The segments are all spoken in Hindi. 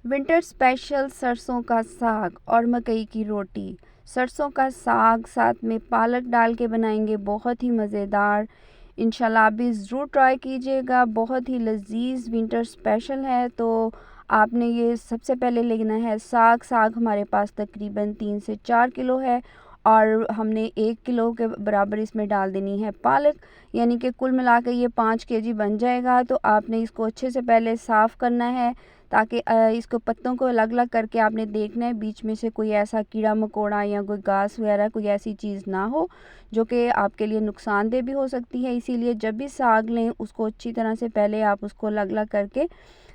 विंटर स्पेशल सरसों का साग और मकई की रोटी। सरसों का साग साथ में पालक डाल के बनाएंगे, बहुत ही मज़ेदार। इंशाल्लाह आप भी ज़रूर ट्राई कीजिएगा, बहुत ही लजीज विंटर स्पेशल है। तो आपने ये सबसे पहले लेना है साग हमारे पास तकरीबन 3 से 4 किलो है, और हमने 1 किलो के बराबर इसमें डाल देनी है पालक, यानी कि कुल मिला के ये 5 केजी बन जाएगा। तो आपने इसको अच्छे से पहले साफ़ करना है, ताकि इसको पत्तों को अलग अलग करके आपने देखना है बीच में से कोई ऐसा कीड़ा मकोड़ा या कोई घास वगैरह कोई ऐसी चीज़ ना हो जो कि आपके लिए नुकसानदेह भी हो सकती है। इसीलिए जब भी साग लें उसको अच्छी तरह से पहले आप उसको अलग अलग करके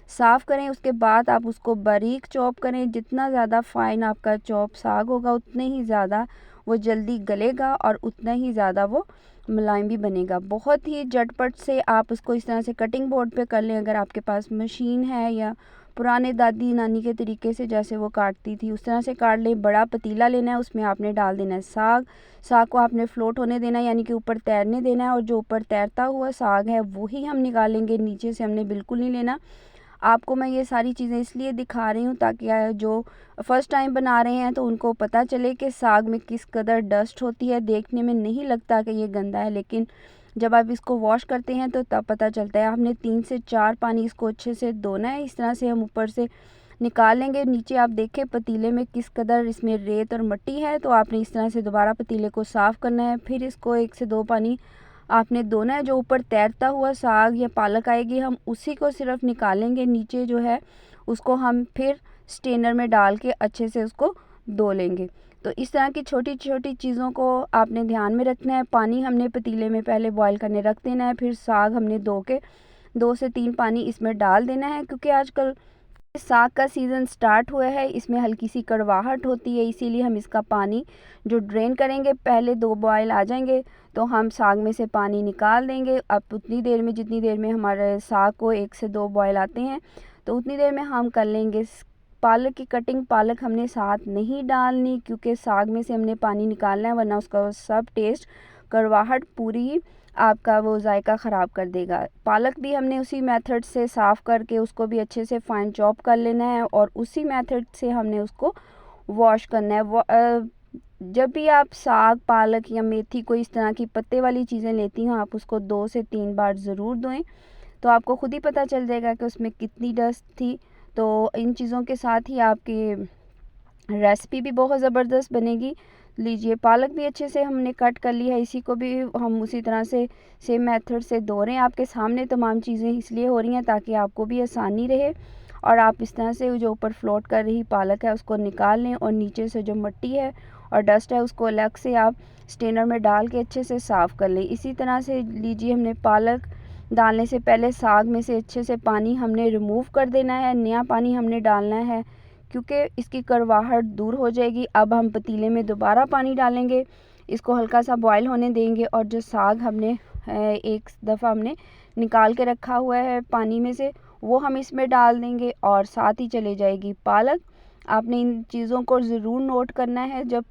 साफ़ करें। उसके बाद आप उसको बारीक चॉप करें। जितना ज़्यादा फ़ाइन आपका चॉप साग होगा उतने ही ज़्यादा वो जल्दी गलेगा और उतना ही ज़्यादा वो मुलायम भी बनेगा। बहुत ही झटपट से आप उसको इस तरह से कटिंग बोर्ड पे कर लें, अगर आपके पास मशीन है, या पुराने दादी नानी के तरीके से जैसे वो काटती थी उस तरह से काट लें। बड़ा पतीला लेना है, उसमें आपने डाल देना है साग को आपने फ्लोट होने देना है, यानी कि ऊपर तैरने देना है। और जो ऊपर तैरता हुआ साग है वही हम निकालेंगे, नीचे से हमने बिल्कुल नहीं लेना। आपको मैं ये सारी चीज़ें इसलिए दिखा रही हूँ ताकि जो फर्स्ट टाइम बना रहे हैं तो उनको पता चले कि साग में किस कदर डस्ट होती है। देखने में नहीं लगता कि ये गंदा है, लेकिन जब आप इसको वॉश करते हैं तो तब पता चलता है। आपने 3 से 4 पानी इसको अच्छे से धोना है। इस तरह से हम ऊपर से निकाल लेंगे। नीचे आप देखें पतीले में किस कदर इसमें रेत और मिट्टी है, तो आपने इस तरह से दोबारा पतीले को साफ़ करना है। फिर इसको 1 से 2 पानी आपने धोना है। जो ऊपर तैरता हुआ साग या पालक आएगी हम उसी को सिर्फ निकालेंगे, नीचे जो है उसको हम फिर स्ट्रेनर में डाल के अच्छे से उसको धो लेंगे। तो इस तरह की छोटी छोटी चीज़ों को आपने ध्यान में रखना है। पानी हमने पतीले में पहले बॉईल करने रख देना है, फिर साग हमने धो के 2 से 3 पानी इसमें डाल देना है। क्योंकि आजकल साग का सीज़न स्टार्ट हुआ है, इसमें हल्की सी कड़वाहट होती है, इसीलिए हम इसका पानी जो ड्रेन करेंगे, पहले 2 बॉयल आ जाएंगे तो हम साग में से पानी निकाल देंगे। अब उतनी देर में जितनी देर में हमारे साग को 1 से 2 बॉयल आते हैं तो उतनी देर में हम कर लेंगे पालक की कटिंग। पालक हमने साथ नहीं डालनी क्योंकि साग में से हमने पानी निकालना है, वरना उसका सब टेस्ट कड़वाहट पूरी आपका वो जायका ख़राब कर देगा। पालक भी हमने उसी मेथड से साफ़ करके उसको भी अच्छे से फाइन चॉप कर लेना है, और उसी मेथड से हमने उसको वॉश करना है। जब भी आप साग पालक या मेथी कोई इस तरह की पत्ते वाली चीज़ें लेती हो, आप उसको 2 से 3 बार ज़रूर धोएं, तो आपको खुद ही पता चल जाएगा कि उसमें कितनी डस्ट थी। तो इन चीज़ों के साथ ही आपकी रेसिपी भी बहुत ज़बरदस्त बनेगी। लीजिए पालक भी अच्छे से हमने कट कर ली है, इसी को भी हम उसी तरह से सेम मेथड से धो रहे हैं। आपके सामने तमाम चीज़ें इसलिए हो रही हैं ताकि आपको भी आसानी रहे, और आप इस तरह से जो ऊपर फ्लोट कर रही पालक है उसको निकाल लें, और नीचे से जो मिट्टी है और डस्ट है उसको अलग से आप स्ट्रेनर में डाल के अच्छे से साफ़ कर लें। इसी तरह से लीजिए हमने पालक डालने से पहले साग में से अच्छे से पानी हमने रिमूव कर देना है, नया पानी हमने डालना है क्योंकि इसकी कड़वाहट दूर हो जाएगी। अब हम पतीले में दोबारा पानी डालेंगे, इसको हल्का सा बॉईल होने देंगे, और जो साग हमने एक दफ़ा हमने निकाल के रखा हुआ है पानी में से वो हम इसमें डाल देंगे, और साथ ही चले जाएगी पालक। आपने इन चीज़ों को ज़रूर नोट करना है जब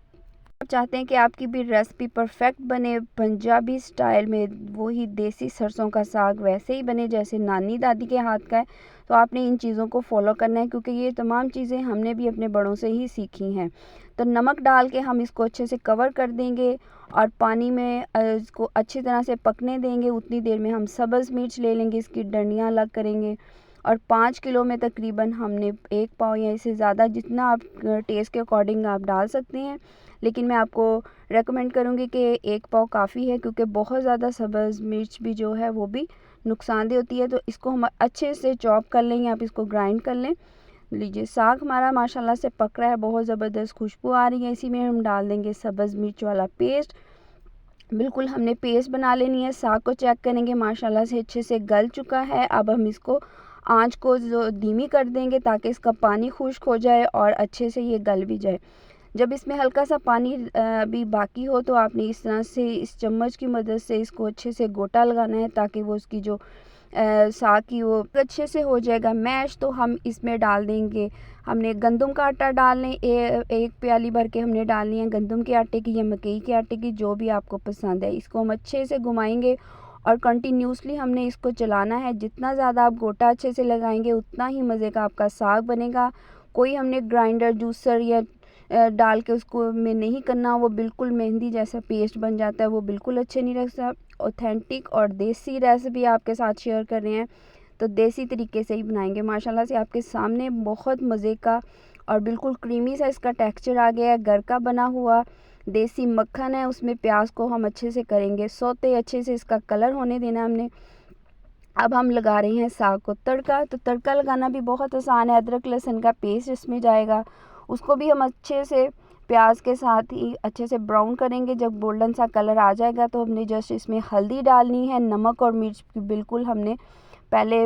आप चाहते हैं कि आपकी भी रेसिपी परफेक्ट बने पंजाबी स्टाइल में, वही देसी सरसों का साग वैसे ही बने जैसे नानी दादी के हाथ का है। तो आपने इन चीज़ों को फॉलो करना है क्योंकि ये तमाम चीज़ें हमने भी अपने बड़ों से ही सीखी हैं। तो नमक डाल के हम इसको अच्छे से कवर कर देंगे और पानी में इसको अच्छी तरह से पकने देंगे। उतनी देर में हम सब्ज़ मिर्च ले लेंगे, इसकी डंडियाँ अलग करेंगे, और 5 किलो में तकरीबन हमने 1 पाव या इससे ज़्यादा, जितना आप टेस्ट के अकॉर्डिंग आप डाल सकते हैं, लेकिन मैं आपको रेकमेंड करूँगी कि 1 पाव काफ़ी है क्योंकि बहुत ज़्यादा सब्ज़ मिर्च भी जो है वो भी नुकसानदेह होती है। तो इसको हम अच्छे से चॉप कर लेंगे, आप इसको ग्राइंड कर लें। लीजिए साग हमारा माशाल्लाह से पक रहा है, बहुत ज़बरदस्त खुशबू आ रही है। इसी में हम डाल देंगे सब्ज़ मिर्च वाला पेस्ट। बिल्कुल हमने पेस्ट बना लेनी है। साग को चेक करेंगे माशाल्लाह से अच्छे से गल चुका है। अब हम इसको आंच को जो धीमी कर देंगे ताकि इसका पानी खुश्क हो जाए और अच्छे से ये गल भी जाए। जब इसमें हल्का सा पानी अभी बाकी हो तो आपने इस तरह से इस चम्मच की मदद से इसको अच्छे से गोटा लगाना है ताकि वो उसकी जो साग की वो अच्छे से हो जाएगा मैश। तो हम इसमें डाल देंगे, हमने गंदम का आटा डालने, एक प्याली भर के हमने डालनी है गंदम के आटे की या मकई के आटे की, जो भी आपको पसंद है। इसको हम अच्छे से घुमाएंगे और कंटिन्यूसली हमने इसको चलाना है। जितना ज़्यादा आप गोटा अच्छे से लगाएंगे उतना ही मज़े का आपका साग बनेगा। कोई हमने ग्राइंडर जूसर या डाल के उसको में नहीं करना, वो बिल्कुल मेहंदी जैसा पेस्ट बन जाता है, वो बिल्कुल अच्छे नहीं लगता। ऑथेंटिक और देसी रेसिपी आपके साथ शेयर कर रहे हैं, तो देसी तरीके से ही बनाएंगे। माशाल्लाह से आपके सामने बहुत मज़े का और बिल्कुल क्रीमी सा इसका टेक्सचर आ गया है। घर का बना हुआ देसी मक्खन है, उसमें प्याज को हम अच्छे से करेंगे सौते, अच्छे से इसका कलर होने देना हमने। अब हम लगा रहे हैं साग को तड़का। तो तड़का लगाना भी बहुत आसान है। अदरक लहसुन का पेस्ट इसमें जाएगा, उसको भी हम अच्छे से प्याज के साथ ही अच्छे से ब्राउन करेंगे। जब गोल्डन सा कलर आ जाएगा तो हमने जस्ट इसमें हल्दी डालनी है, नमक और मिर्च बिल्कुल हमने पहले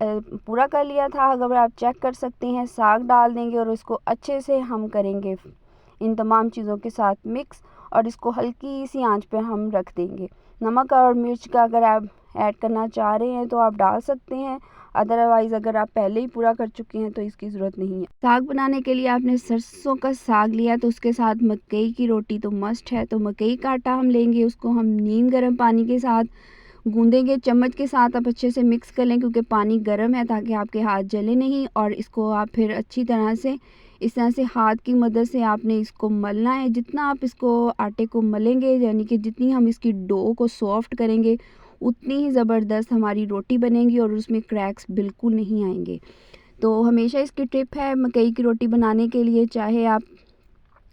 पूरा कर लिया था, अगर आप चेक कर सकते हैं। साग डाल देंगे और इसको अच्छे से हम करेंगे इन तमाम चीज़ों के साथ मिक्स, और इसको हल्की सी आंच पे हम रख देंगे। नमक और मिर्च का अगर आप ऐड करना चाह रहे हैं तो आप डाल सकते हैं, अदरवाइज़ अगर आप पहले ही पूरा कर चुके हैं तो इसकी ज़रूरत नहीं है। साग बनाने के लिए आपने सरसों का साग लिया तो उसके साथ मकई की रोटी तो मस्ट है। तो मकई का आटा हम लेंगे, उसको हम नीम गर्म पानी के साथ गूंदेंगे। चम्मच के साथ आप अच्छे से मिक्स कर लें, क्योंकि पानी गर्म है, ताकि आपके हाथ जले नहीं। और इसको आप फिर अच्छी तरह से इस तरह से हाथ की मदद से आपने इसको मलना है। जितना आप इसको आटे को मलेंगे, यानी कि जितनी हम इसकी डो को सॉफ्ट करेंगे, उतनी ही ज़बरदस्त हमारी रोटी बनेगी और उसमें क्रैक्स बिल्कुल नहीं आएंगे। तो हमेशा इसकी टिप है मकई की रोटी बनाने के लिए, चाहे आप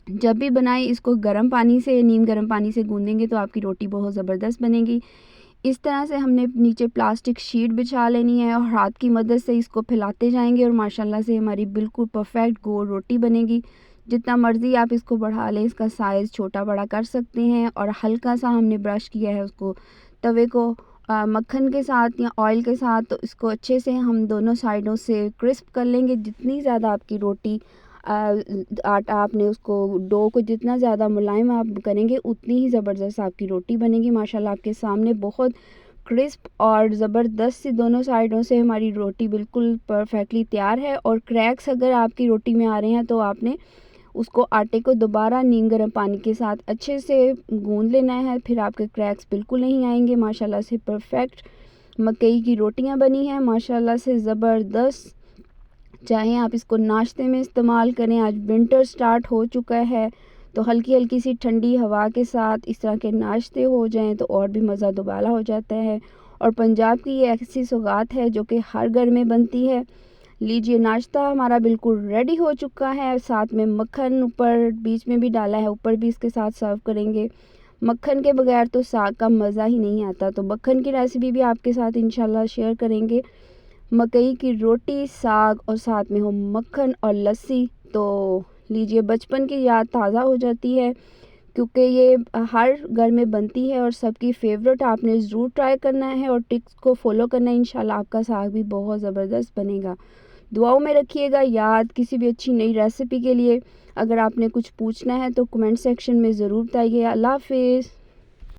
जब भी बनाएं इसको गर्म पानी से, नीम गर्म पानी से गूंदेंगे तो आपकी रोटी बहुत ज़बरदस्त बनेगी। इस तरह से हमने नीचे प्लास्टिक शीट बिछा लेनी है और हाथ की मदद से इसको फैलाते जाएंगे और माशाल्लाह से हमारी बिल्कुल परफेक्ट गोल रोटी बनेगी। जितना मर्ज़ी आप इसको बढ़ा लें, इसका साइज़ छोटा बड़ा कर सकते हैं। और हल्का सा हमने ब्रश किया है उसको, तवे को मक्खन के साथ या ऑयल के साथ, तो इसको अच्छे से हम दोनों साइडों से क्रिस्प कर लेंगे। जितनी ज़्यादा आपकी रोटी आटा आपने उसको डो को जितना ज़्यादा मुलायम आप करेंगे, उतनी ही ज़बरदस्त आपकी रोटी बनेगी। माशाल्लाह आपके सामने बहुत क्रिस्प और ज़बरदस्त सी दोनों साइडों से हमारी रोटी बिल्कुल परफेक्टली तैयार है। और क्रैक्स अगर आपकी रोटी में आ रहे हैं तो आपने उसको आटे को दोबारा नीम गर्म पानी के साथ अच्छे से गूंद लेना है, फिर आपके क्रैक्स बिल्कुल नहीं आएंगे। माशाल्लाह से परफेक्ट मकई की रोटियां बनी हैं, माशाल्लाह से ज़बरदस्त। चाहे आप इसको नाश्ते में इस्तेमाल करें, आज विंटर स्टार्ट हो चुका है, तो हल्की हल्की सी ठंडी हवा के साथ इस तरह के नाश्ते हो जाएं तो और भी मज़ा दोबारा हो जाता है। और पंजाब की ये ऐसी सौगात है जो कि हर घर में बनती है। लीजिए, नाश्ता हमारा बिल्कुल रेडी हो चुका है। साथ में मक्खन ऊपर बीच में भी डाला है, ऊपर भी इसके साथ सर्व करेंगे। मक्खन के बगैर तो साग का मज़ा ही नहीं आता, तो मक्खन की रेसिपी भी आपके साथ इंशाल्लाह शेयर करेंगे। मकई की रोटी, साग और साथ में हो मक्खन और लस्सी, तो लीजिए बचपन की याद ताज़ा हो जाती है, क्योंकि ये हर घर में बनती है और सबकी फेवरेट। आपने ज़रूर ट्राई करना है और टिप्स को फॉलो करना है, इंशाल्लाह आपका साग भी बहुत ज़बरदस्त बनेगा। दुआओं में रखिएगा याद किसी भी अच्छी नई रेसिपी के लिए। अगर आपने कुछ पूछना है तो कमेंट सेक्शन में ज़रूर बताइए। अल्लाह हाफिज़।